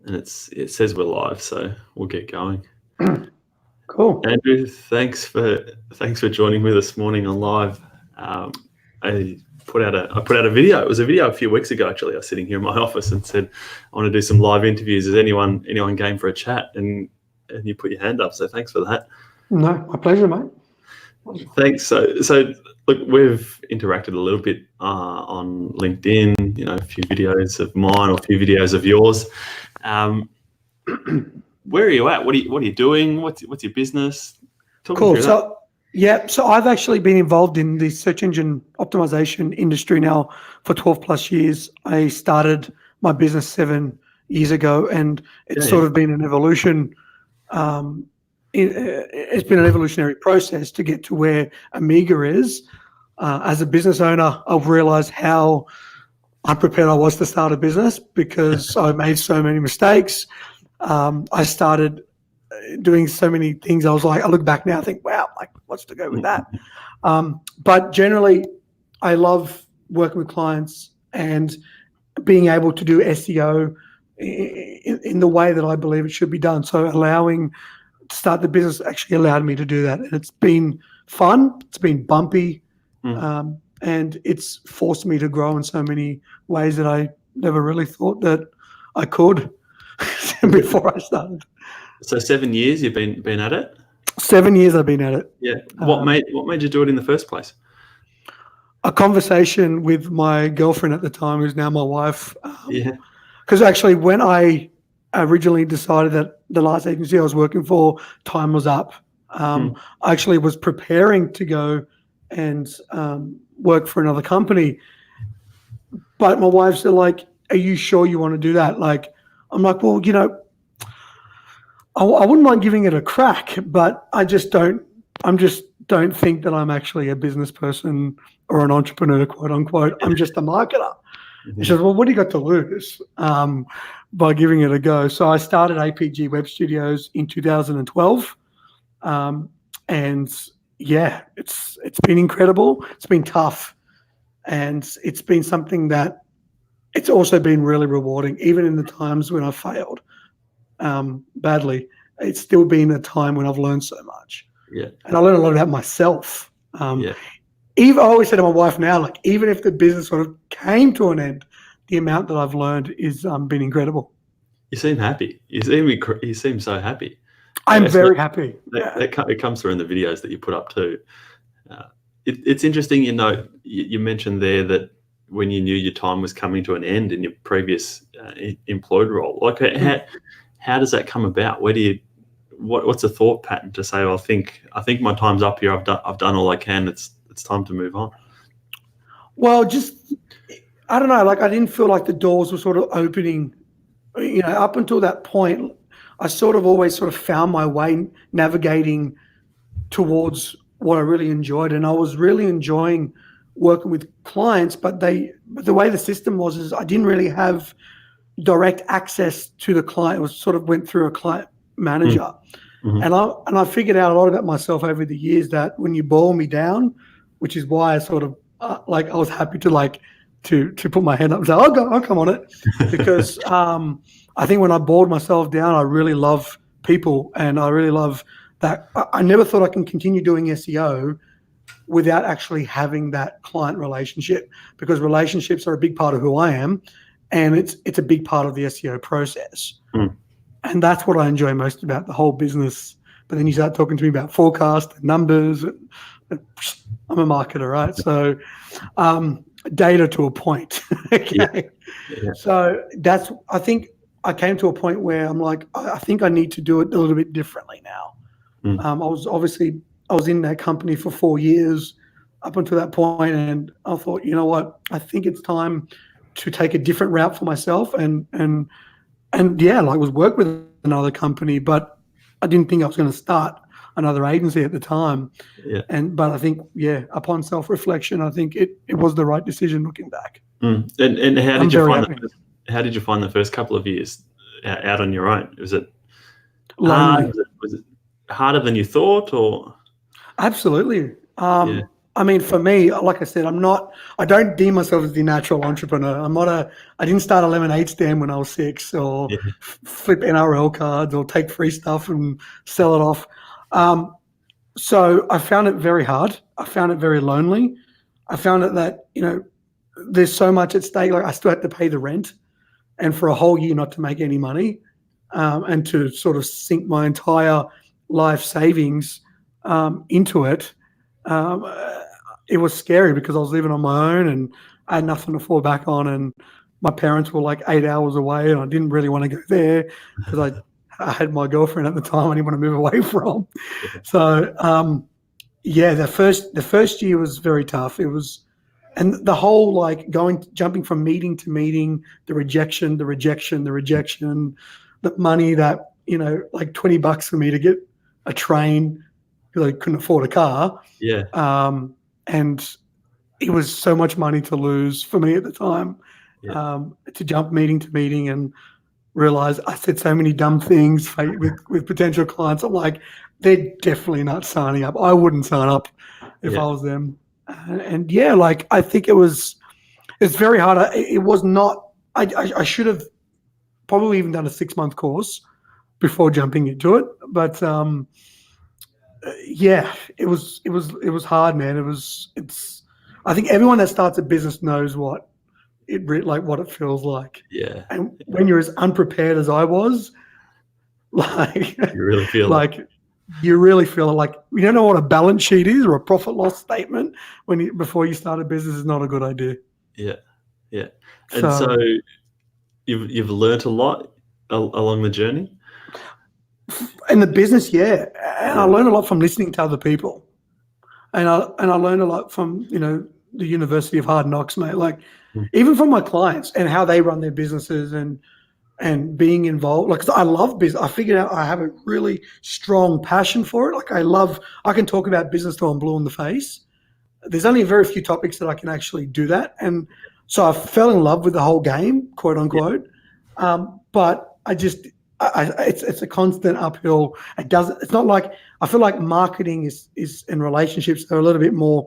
and it says we're live, so we'll get going. Cool. Andrew, thanks for joining me this morning on live. I put out a video. It was a video a few weeks ago, actually. I was sitting here in my office and said, I want to do some live interviews. Is anyone game for a chat? And you put your hand up, so thanks for that. No, my pleasure, mate. Thanks. So look, we've interacted a little bit on LinkedIn. A few videos of mine or a few videos of yours. Where are you at? What are you doing? What's your business? Cool. So I've actually been involved in the search engine optimization industry now for 12 plus years. I started my business 7 years ago, and it's sort of been an evolution. It's been an evolutionary process to get to where Amiga is. As a business owner, I've realized how unprepared I was to start a business because I made so many mistakes. I started doing so many things. I look back now, I think, wow, like what's to go with that? But generally, I love working with clients and being able to do SEO in the way that I believe it should be done. So allowing to start the business actually allowed me to do that. And it's been fun. It's been bumpy. And it's forced me to grow in so many ways that I never really thought that I could before I started. So 7 years you've been at it? 7 years I've been at it. Yeah. What made you do it in the first place? A conversation with my girlfriend at the time, who's now my wife. Because actually when I originally decided that the last agency I was working for, time was up, I actually was preparing to go and work for another company. But my wife said, like, are you sure you want to do that? Like, I'm like, well, I wouldn't mind giving it a crack, but I just don't think that I'm actually a business person or an entrepreneur, quote unquote. I'm just a marketer. She says, well, what do you got to lose by giving it a go? So I started APG Web Studios in 2012. And yeah, it's been incredible. It's been tough. And it's been something that it's also been really rewarding, even in the times when I failed badly. It's still been a time when I've learned so much. Yeah. And I learned a lot about myself. Even I always say to my wife now, like, even if the business sort of came to an end, the amount that I've learned is been incredible. You seem happy. You seem so happy. I'm very happy. It comes through in the videos that you put up too. It's interesting, you mentioned there that when you knew your time was coming to an end in your previous employed role, like how does that come about? What's a thought pattern to say, I think my time's up here. I've done all I can. It's time to move on. Well, I don't know. Like, I didn't feel like the doors were sort of opening. Up until that point, I sort of always sort of found my way navigating towards what I really enjoyed, and I was really enjoying working with clients. But the way the system was is I didn't really have direct access to the client. It was sort of went through a client manager. And I figured out a lot about myself over the years, that when you boil me down, which is why I sort of I was happy to put my hand up and say, I'll come on it, because I think when I boiled myself down, I really love people, and I really love that. I never thought I can continue doing SEO without actually having that client relationship, because relationships are a big part of who I am, and it's a big part of the SEO process. And that's what I enjoy most about the whole business. But then you start talking to me about forecast and numbers. And I'm a marketer, right? So data to a point. Okay. Yeah. So I think I came to a point where I'm like, I think I need to do it a little bit differently now. I was in that company for 4 years up until that point, and I thought, you know what? I think it's time to take a different route for myself, and was work with another company, but I didn't think I was going to start another agency at the time. But I think, upon self-reflection, I think it was the right decision looking back. And how did you find the first couple of years out on your own? Was it hard? Was it harder than you thought, or? Absolutely. I mean, for me, like I said, I don't deem myself as the natural entrepreneur. I didn't start a lemonade stand when I was 6 or Yeah. flip NRL cards or take free stuff and sell it off. So I found it very hard. I found it very lonely. I found it that, there's so much at stake. Like I still had to pay the rent and for a whole year not to make any money, and to sort of sink my entire life savings into it. Um, it was scary because I was living on my own and I had nothing to fall back on, and my parents were like 8 hours away, and I didn't really want to go there because I had my girlfriend at the time I didn't want to move away from. Yeah. So the first year was very tough. It was, and the whole like jumping from meeting to meeting, the rejection, the money that, like $20 for me to get a train because I couldn't afford a car. Yeah. And it was so much money to lose for me at the time, to jump meeting to meeting and realize I said so many dumb things with potential clients. I'm like, they're definitely not signing up. I wouldn't sign up if I was them. And like I think it's very hard. It was not. I should have probably even done a 6-month course before jumping into it. But it was hard, man. I think everyone that starts a business knows what it feels like. Yeah. And when you're as unprepared as I was, like You really feel like you really feel like you don't know what a balance sheet is or a profit loss statement before you start a business is not a good idea. Yeah. Yeah. And so you've learnt a lot along the journey? In the business, yeah. And I learned a lot from listening to other people. And I learned a lot from, the University of Hard Knocks, mate. Like even from my clients and how they run their businesses and being involved. Like, 'cause I love business. I figured out I have a really strong passion for it. Like I can talk about business till I'm blue in the face. There's only a very few topics that I can actually do that. And so I fell in love with the whole game, quote unquote. But it's a constant uphill. It's not like, I feel like marketing is in relationships, they're a little bit more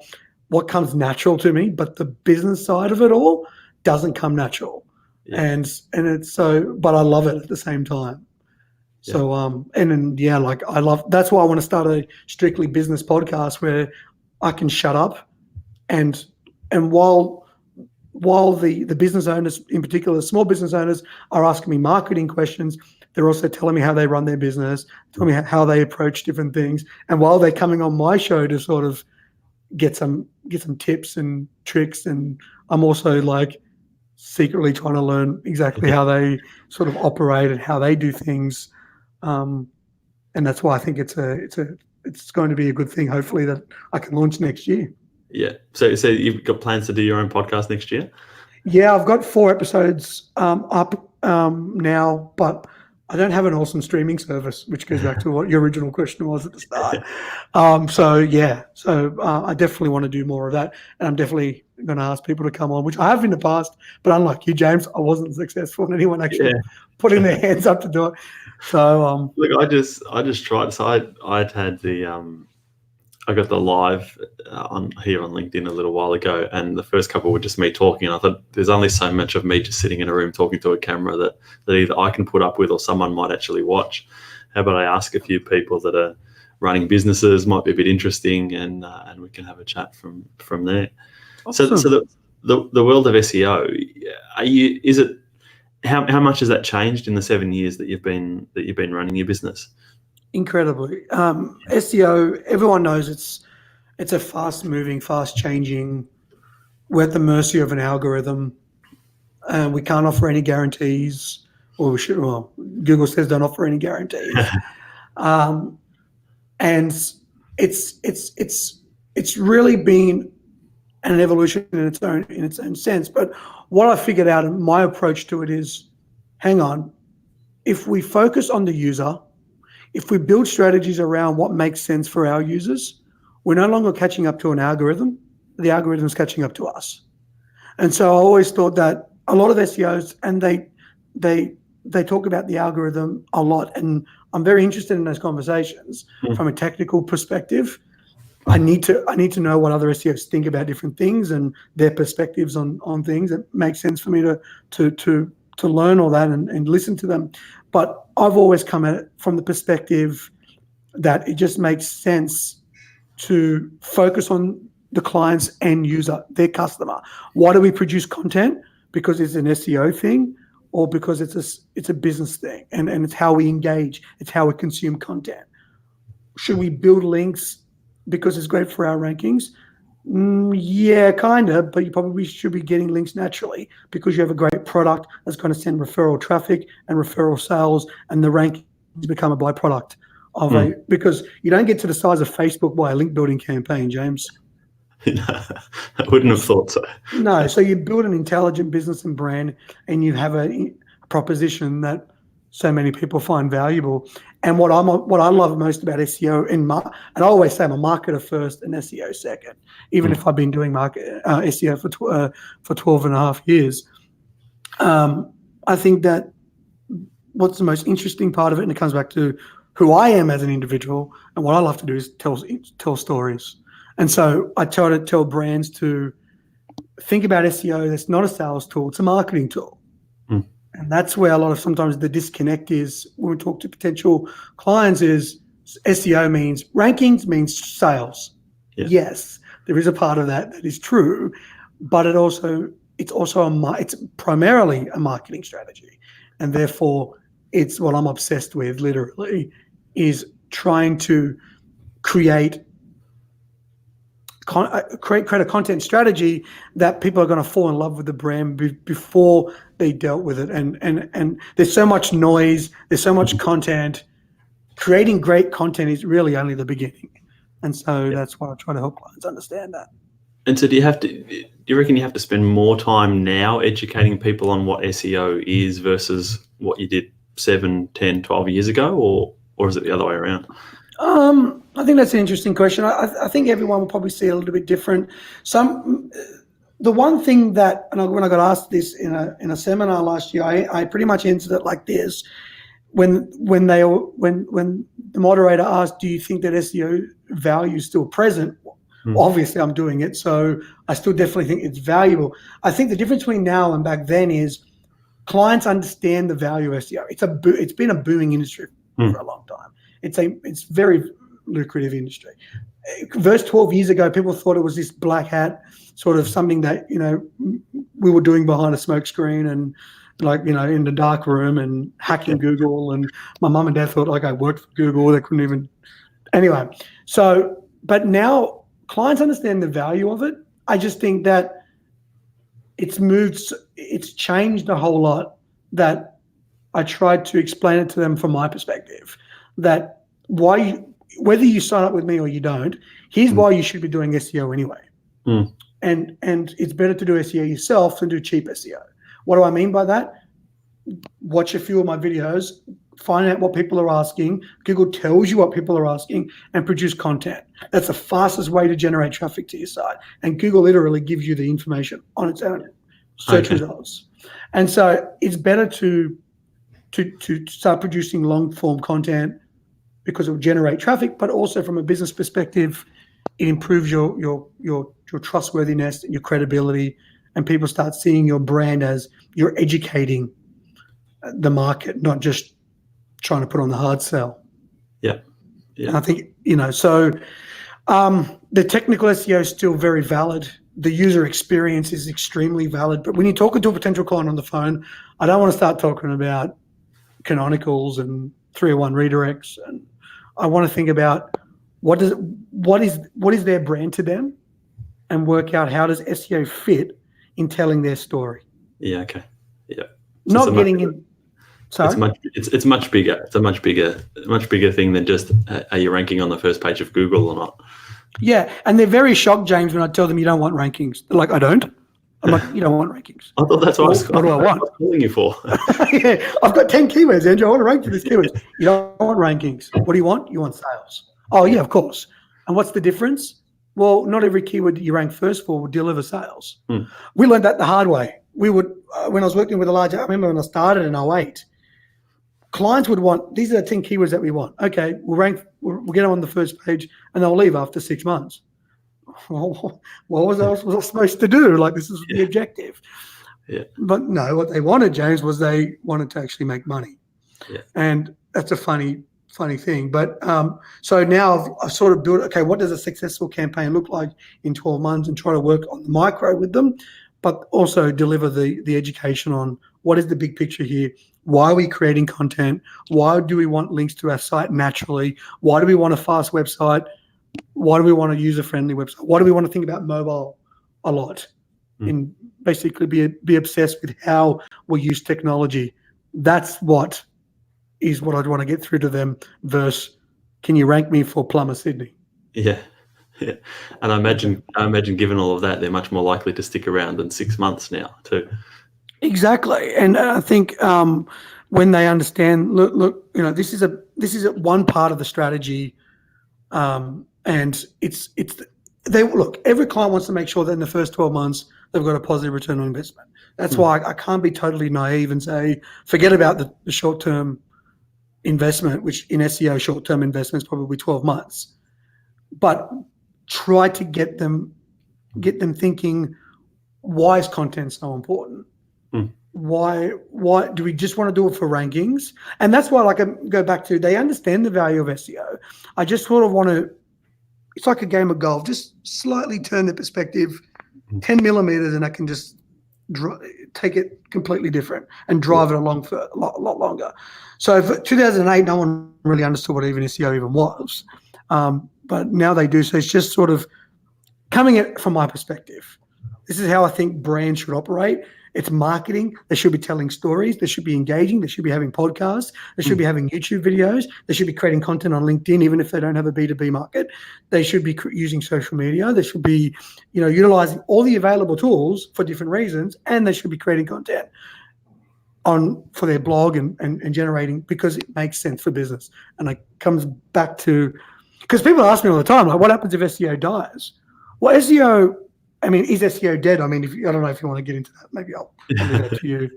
what comes natural to me, but the business side of it all doesn't come natural. Yeah. And it's so, but I love it at the same time. Yeah. So, that's why I want to start a strictly business podcast where I can shut up and while the business owners, in particular, small business owners, are asking me marketing questions, they're also telling me how they run their business, telling me how they approach different things. And while they're coming on my show to sort of get some tips and tricks, and I'm also like secretly trying to learn exactly how they sort of operate and how they do things. And that's why I think it's going to be a good thing, hopefully, that I can launch next year. Yeah. So you've got plans to do your own podcast next year? Yeah, I've got 4 episodes up now, but I don't have an awesome streaming service, which goes back to what your original question was at the start. I definitely want to do more of that, and I'm definitely going to ask people to come on, which I have in the past, but unlike you, James, I wasn't successful in anyone actually putting their hands up to do it. So look, I just tried. So I'd had I got the live on LinkedIn a little while ago, and the first couple were just me talking. And I thought there's only so much of me just sitting in a room talking to a camera that either I can put up with or someone might actually watch. How about I ask a few people that are running businesses, might be a bit interesting, and we can have a chat from there. Awesome. So the world of SEO, how much has that changed in the 7 years that you've been running your business? Incredibly. SEO, everyone knows it's a fast-moving, fast-changing. We're at the mercy of an algorithm. We can't offer any guarantees, or Google says don't offer any guarantees. And it's really been an evolution in its own sense. But what I figured out, and my approach to it is, hang on, if we focus on the user, if we build strategies around what makes sense for our users, we're no longer catching up to an algorithm. The algorithm is catching up to us. And so I always thought that a lot of SEOs, and they talk about the algorithm a lot, and I'm very interested in those conversations from a technical perspective. I need to know what other SEOs think about different things and their perspectives on things. It makes sense for me to learn all that and listen to them. But I've always come at it from the perspective that it just makes sense to focus on the client's end user, their customer. Why do we produce content? Because it's an SEO thing, or because it's a business thing, and it's how we engage, it's how we consume content. Should we build links because it's great for our rankings? Yeah, kind of, but you probably should be getting links naturally because you have a great product that's going to send referral traffic and referral sales, and the rankings become a byproduct of because you don't get to the size of Facebook by a link building campaign, James. I wouldn't have thought so. No, so you build an intelligent business and brand, and you have a proposition that so many people find valuable. And what I love most about SEO, and I always say I'm a marketer first and SEO second, even if I've been doing SEO for 12 and a half years. I think that what's the most interesting part of it, and it comes back to who I am as an individual, and what I love to do is tell stories. And so I try to tell brands to think about SEO. It's not a sales tool; it's a marketing tool. And that's where a lot of sometimes the disconnect is when we talk to potential clients is SEO means rankings means sales. Yeah. Yes, there is a part of that is true, but it's primarily a marketing strategy. And therefore it's what I'm obsessed with literally is trying to create a content strategy that people are going to fall in love with the brand before they dealt with it. And there's so much noise, there's so much content. Creating great content is really only the beginning. And so that's why I try to help clients understand that. And so do you reckon you have to spend more time now educating people on what SEO is versus what you did 7, 10, 12 years ago, or is it the other way around? I think that's an interesting question. I think everyone will probably see it a little bit different. The one thing that, and when I got asked this in a seminar last year, I pretty much answered it like this: when the moderator asked, "Do you think that SEO value is still present?" Obviously, I'm doing it, so I still definitely think it's valuable. I think the difference between now and back then is clients understand the value of SEO. It's been a booming industry for a long time. It's very lucrative industry. Versus 12 years ago, people thought it was this black hat sort of something that we were doing behind a smoke screen and in the dark room and hacking Google. And my mum and dad thought I worked for Google. They couldn't even. Anyway, but now clients understand the value of it. I just think that it's changed a whole lot. That I tried to explain it to them from my perspective. That whether you sign up with me or you don't, here's why you should be doing SEO anyway. And it's better to do SEO yourself than do cheap SEO. What do I mean by that? Watch a few of my videos, find out what people are asking. Google tells you what people are asking and produce content. That's the fastest way to generate traffic to your site. And Google literally gives you the information on its own search results. And so it's better to start producing long form content because it will generate traffic, but also from a business perspective, it improves your trustworthiness and your credibility, and people start seeing your brand as you're educating the market, not just trying to put on the hard sell. Yeah. And I think, so the technical SEO is still very valid. The user experience is extremely valid. But when you're talking to a potential client on the phone, I don't want to start talking about canonicals and 301 redirects. And I want to think about what is their brand to them, and work out how does SEO fit in telling their story. Yeah. Okay. Yeah. So not getting in. Sorry? It's much bigger. It's a much bigger thing than just are you ranking on the first page of Google or not? Yeah, and they're very shocked, James, when I tell them you don't want rankings. They're like, I don't. I'm like, you don't want rankings. I thought that's what what do I want? was calling you for. Yeah, I've got 10 keywords, Andrew. I want to rank for these keywords. You don't want rankings. What do you want? You want sales. Oh, yeah, of course. And what's the difference? Well, not every keyword that you rank first for will deliver sales. We learned that the hard way. We would, when I was working with a large, I remember when I started in 2008, clients would want, these are the 10 keywords that we want. Okay, we'll get them on the first page and they'll leave after 6 months. Well, what was I supposed to do? Like, this is the objective. Yeah. But no, what they wanted, James, was they wanted to actually make money. Yeah. And that's a funny thing. But so now I've sort of built, okay, what does a successful campaign look like in 12 months, and try to work on the micro with them, but also deliver the education on what is the big picture here. Why are we creating content? Why do we want links to our site naturally? Why do we want a fast website? Why do we want a user-friendly website? Why do we want to think about mobile a lot? And basically be obsessed with how we use technology. That's what I'd want to get through to them versus, can you rank me for Plumber Sydney? Yeah. Yeah. And I imagine given all of that, they're much more likely to stick around than 6 months now too. Exactly. And I think when they understand, look, you know, this is one part of the strategy, and every client wants to make sure that in the first 12 months they've got a positive return on investment. That's why I can't be totally naive and say forget about the short-term investment, which in SEO short-term investment is probably 12 months, but try to get them thinking, why is content so important? Why do we just want to do it for rankings? And that's why, like, I go back to, they understand the value of SEO. I just sort of want to, it's like a game of golf, just slightly turn the perspective 10 millimeters, and I can just take it completely different and drive it along for a lot longer. So for 2008, no one really understood what even SEO even was. But now they do. So it's just sort of coming at it from my perspective. This is how I think brands should operate. It's marketing. They should be telling stories. They should be engaging. They should be having podcasts. They should be having YouTube videos. They should be creating content on LinkedIn, even if they don't have a B2B market. They should be using social media. They should be, you know, utilizing all the available tools for different reasons, and they should be creating content for their blog and generating, because it makes sense for business. And it comes back to, because people ask me all the time, like, what happens if SEO dies? Well, SEO, I mean, is SEO dead? I mean, I don't know if you want to get into that. Maybe I'll leave that to you.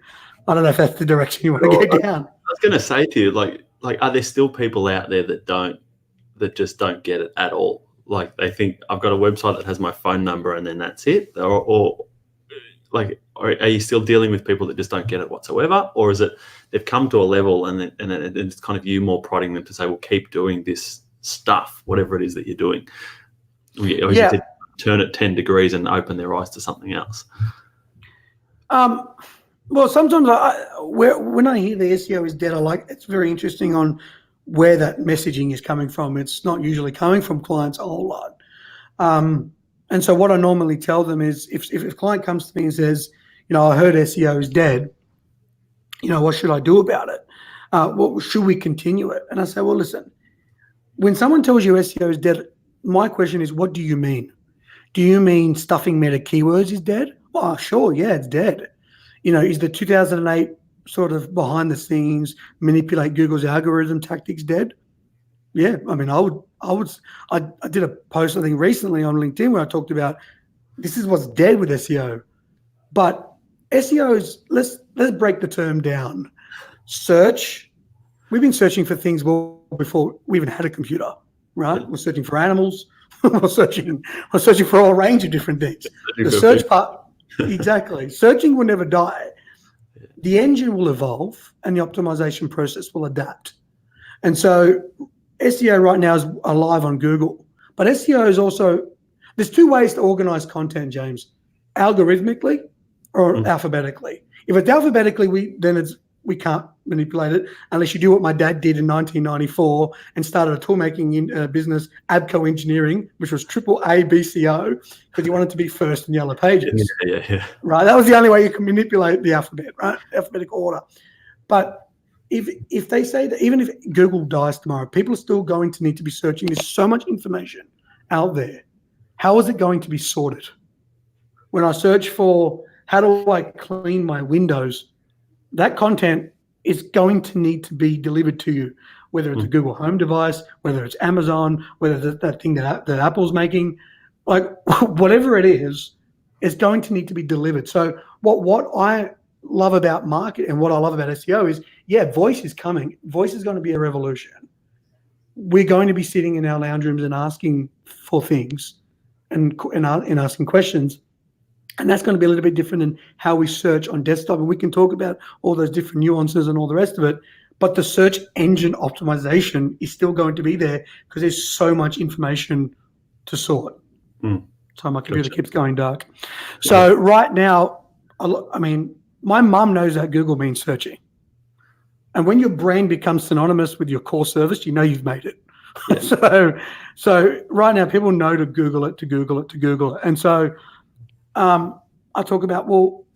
I don't know if that's the direction you want to get down. I was going to say to you, like, are there still people out there that just don't get it at all? Like, they think I've got a website that has my phone number and then that's it, or are you still dealing with people that just don't get it whatsoever, or is it they've come to a level and it's kind of you more prodding them to say, well, keep doing this stuff, whatever it is that you're doing? Or turn it 10 degrees and open their eyes to something else? Well, sometimes when I hear the SEO is dead, it's very interesting on where that messaging is coming from. It's not usually coming from clients a whole lot. And so what I normally tell them is, if a client comes to me and says, you know, I heard SEO is dead, you know, what should I do about it? Should we continue it? And I say, well, listen, when someone tells you SEO is dead, my question is, what do you mean? Do you mean stuffing meta keywords is dead? Oh, sure, yeah, it's dead. You know, is the 2008 sort of behind the scenes manipulate Google's algorithm tactics dead? Yeah, I mean, I did a post, I think, recently on LinkedIn where I talked about this is what's dead with SEO. But SEO is, let's break the term down. Search, we've been searching for things before we even had a computer, right? We're searching for animals. We're searching for a whole range of different things. The search part, exactly. Searching will never die. The engine will evolve and the optimization process will adapt. And so SEO right now is alive on Google. But SEO is also, there's two ways to organize content, James: algorithmically or alphabetically. If it's alphabetically, we can't manipulate it unless you do what my dad did in 1994 and started a toolmaking business, Abco Engineering, which was AAA BCO, because you wanted to be first in Yellow Pages. Yeah. Right? That was the only way you can manipulate the alphabet, right? Alphabetic order. But if they say that even if Google dies tomorrow, people are still going to need to be searching. There's so much information out there. How is it going to be sorted? When I search for how do I clean my windows, that content is going to need to be delivered to you, whether it's a Google Home device, whether it's Amazon, whether that thing that Apple's making, like whatever it is, it's going to need to be delivered. So what I love about market and what I love about SEO is yeah, voice is coming. Voice is going to be a revolution. We're going to be sitting in our lounge rooms and asking for things and asking questions. And that's going to be a little bit different than how we search on desktop. And we can talk about all those different nuances and all the rest of it. But the search engine optimization is still going to be there because there's so much information to sort. So my computer keeps going dark. So right now, I mean, my mum knows that Google means searching. And when your brain becomes synonymous with your core service, you know you've made it. Yeah. So right now, people know to Google it, to Google it, to Google it. And so I talk about, well,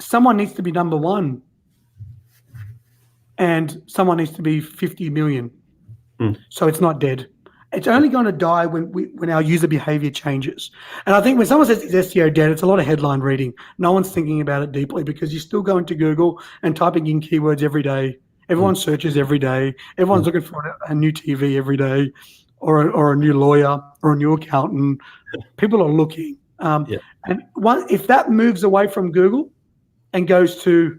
someone needs to be number one and someone needs to be 50 million. So it's not dead. It's only going to die when our user behavior changes. And I think when someone says it's SEO dead, it's a lot of headline reading. No one's thinking about it deeply because you're still going to Google and typing in keywords every day. Everyone searches every day. Everyone's looking for a new TV every day or a new lawyer or a new accountant. People are looking. And if that moves away from Google and goes to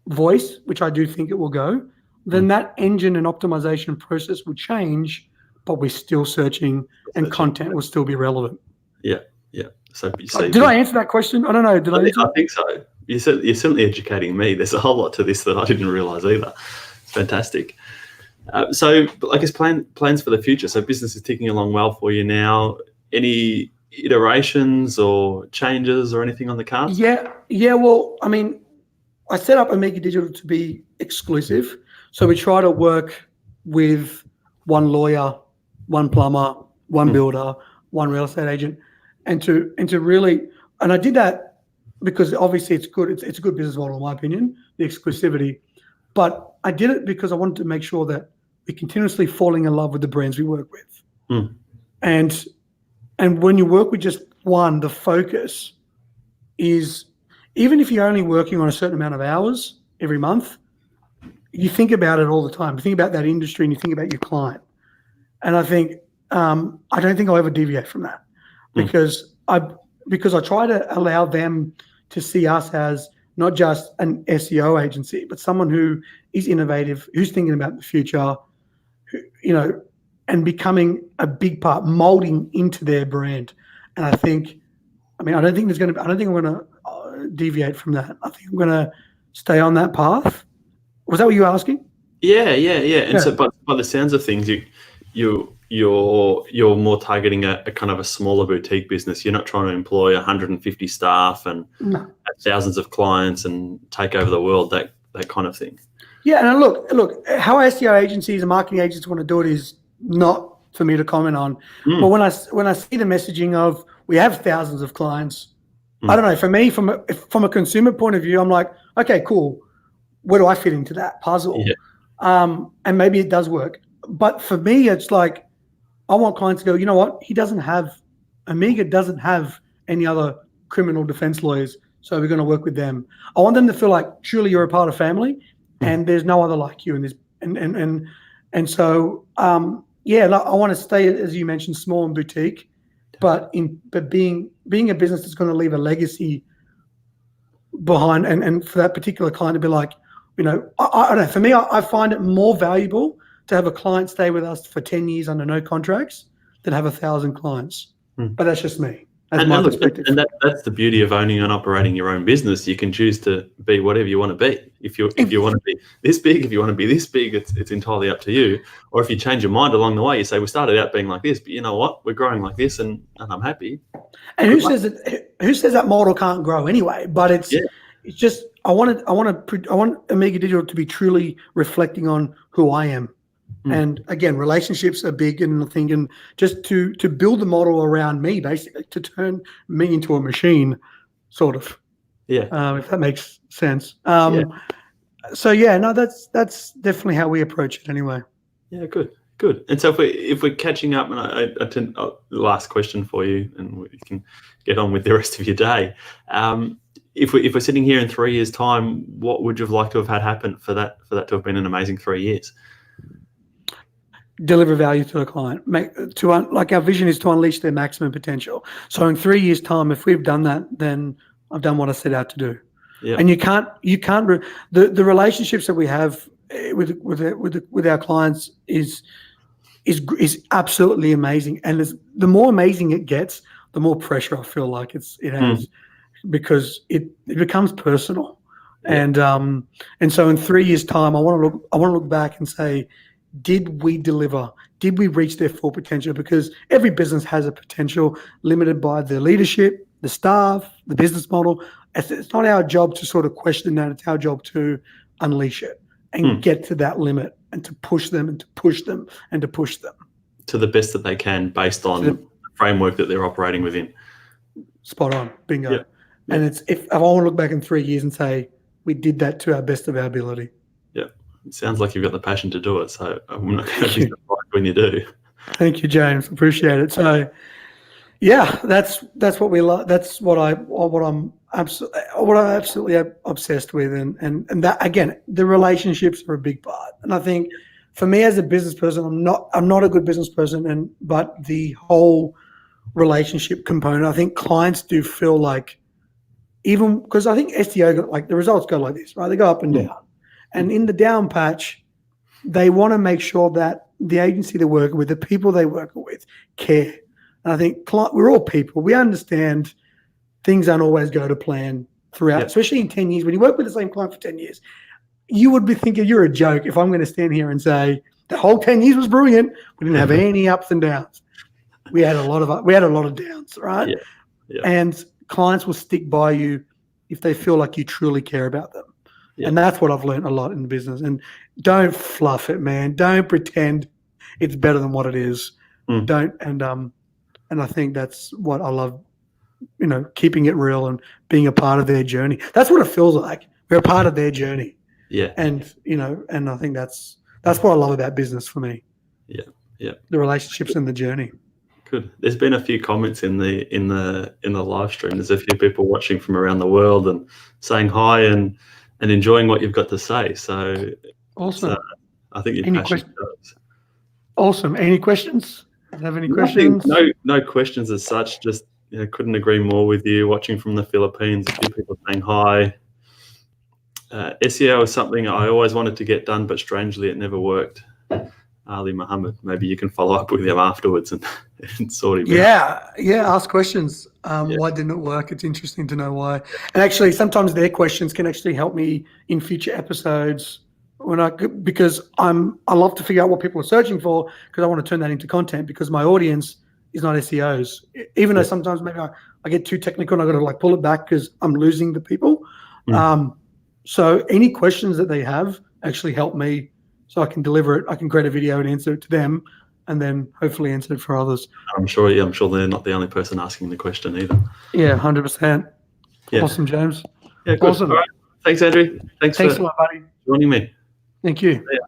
voice, which I do think it will go, then that engine and optimization process will change, but we're still searching and content will still be relevant. Yeah. So did I answer that question? I don't know. Did I answer? I think so. You're certainly educating me. There's a whole lot to this that I didn't realize either. It's fantastic. So I guess plans for the future. So business is ticking along well for you now. Any iterations or changes or anything on the cards? Yeah. Well, I mean, I set up Omega Digital to be exclusive. So we try to work with one lawyer, one plumber, one builder, one real estate agent, and to really, and I did that because obviously it's good. It's a good business model, in my opinion, the exclusivity. But I did it because I wanted to make sure that we're continuously falling in love with the brands we work with. And when you work with just one, the focus is, even if you're only working on a certain amount of hours every month, you think about it all the time. You think about that industry and you think about your client. And I think, I don't think I'll ever deviate from that because I try to allow them to see us as not just an SEO agency, but someone who is innovative, who's thinking about the future, and becoming a big part, molding into their brand. And I don't think I'm going to deviate from that. I think I'm going to stay on that path. Was that what you were asking? Yeah. And so, but by the sounds of things, you're more targeting a kind of a smaller boutique business. You're not trying to employ 150 staff and thousands of clients and take over the world, that kind of thing. Yeah, and look, how SEO agencies and marketing agents want to do it is not for me to comment on. But when I see the messaging of we have thousands of clients, I don't know. For me, from a consumer point of view, I'm like, okay, cool. Where do I fit into that puzzle? Yeah. And maybe it does work. But for me, it's like I want clients to go, you know what? Omega doesn't have any other criminal defense lawyers, so we're going to work with them. I want them to feel like truly you're a part of family, and there's no other like you in this. And so I want to stay, as you mentioned, small and boutique, but being a business that's going to leave a legacy behind, and for that particular client to be like, I don't know. For me, I find it more valuable to have a client stay with us for 10 years under no contracts than have 1,000 clients. But that's just me. That's my perspective. And that's the beauty of owning and operating your own business. You can choose to be whatever you want to be. If you want to be this big, if you want to be this big, it's entirely up to you. Or if you change your mind along the way, you say, we started out being like this, but you know what? We're growing like this, and I'm happy. And who says that model can't grow anyway? But it's just I want Omega Digital to be truly reflecting on who I am. And again, relationships are big in the thing, and just to build the model around me, basically, to turn me into a machine, sort of. Yeah. If that makes sense. So that's definitely how we approach it, anyway. Yeah, good. And so if we're catching up, and I tend the last question for you, and we can get on with the rest of your day. If we're sitting here in 3 years' time, what would you have liked to have had happen for that to have been an amazing 3 years? Deliver value to the client. Our vision is to unleash their maximum potential. So in 3 years' time, if we've done that, then I've done what I set out to do. Yeah. And you can't the relationships that we have with our clients is absolutely amazing. And the more amazing it gets, the more pressure I feel like it has, because it becomes personal. Yeah. And so in 3 years' time, I want to look back and say, did we deliver? Did we reach their full potential? Because every business has a potential limited by the leadership, the staff, the business model. It's not our job to sort of question that. It's our job to unleash it and get to that limit, and to push them and to push them and to push them to the best that they can, based on the framework that they're operating within. Spot on. Bingo. Yeah. And it's, if I want to look back in 3 years and say, we did that to our best of our ability. Yeah. It sounds like you've got the passion to do it. So I'm not going to be surprised when you do. Thank you, James. Appreciate it. So yeah, that's what we love. That's what I'm absolutely obsessed with. And that, again, the relationships are a big part. And I think for me as a business person, I'm not a good business person, but the whole relationship component, I think clients do feel like, even because I think SEO, like the results go like this, right? They go up and down. And in the down patch, they want to make sure that the agency they're working with, the people they work with, care. And I think we're all people. We understand things don't always go to plan throughout, especially in 10 years. When you work with the same client for 10 years, you would be thinking you're a joke if I'm going to stand here and say the whole 10 years was brilliant. We didn't have any ups and downs. We had a lot of downs, right? Yeah. Yeah. And clients will stick by you if they feel like you truly care about them. Yeah. And that's what I've learned a lot in business. And don't fluff it, man. Don't pretend it's better than what it is. Don't. And I think that's what I love, keeping it real and being a part of their journey. That's what it feels like. We're a part of their journey. Yeah. And, and I think that's what I love about business for me. Yeah. Yeah. The relationships and the journey. Good. There's been a few comments in the live stream. There's a few people watching from around the world and saying hi and enjoying what you've got to say. So awesome. I think your passion shows. Awesome. Any questions? Have any questions? No questions as such. Just couldn't agree more with you. Watching from the Philippines, a few people saying hi. SEO is something I always wanted to get done, but strangely it never worked. Ali Muhammad, maybe you can follow up with him afterwards and sort him out. Yeah. Ask questions. Why didn't it work? It's interesting to know why. And actually, sometimes their questions can actually help me in future episodes because I love to figure out what people are searching for, because I want to turn that into content, because my audience is not SEOs. Even though sometimes maybe I get too technical and I got to pull it back because I'm losing the people. So any questions that they have actually help me, so I can deliver it. I can create a video and answer it to them, and then hopefully answer it for others. I'm sure they're not the only person asking the question either. Yeah, 100%. Yeah. Awesome, James. Yeah, good. Awesome. All right. Thanks, Andrew. Thanks a lot, buddy. Joining me. Thank you. Yeah.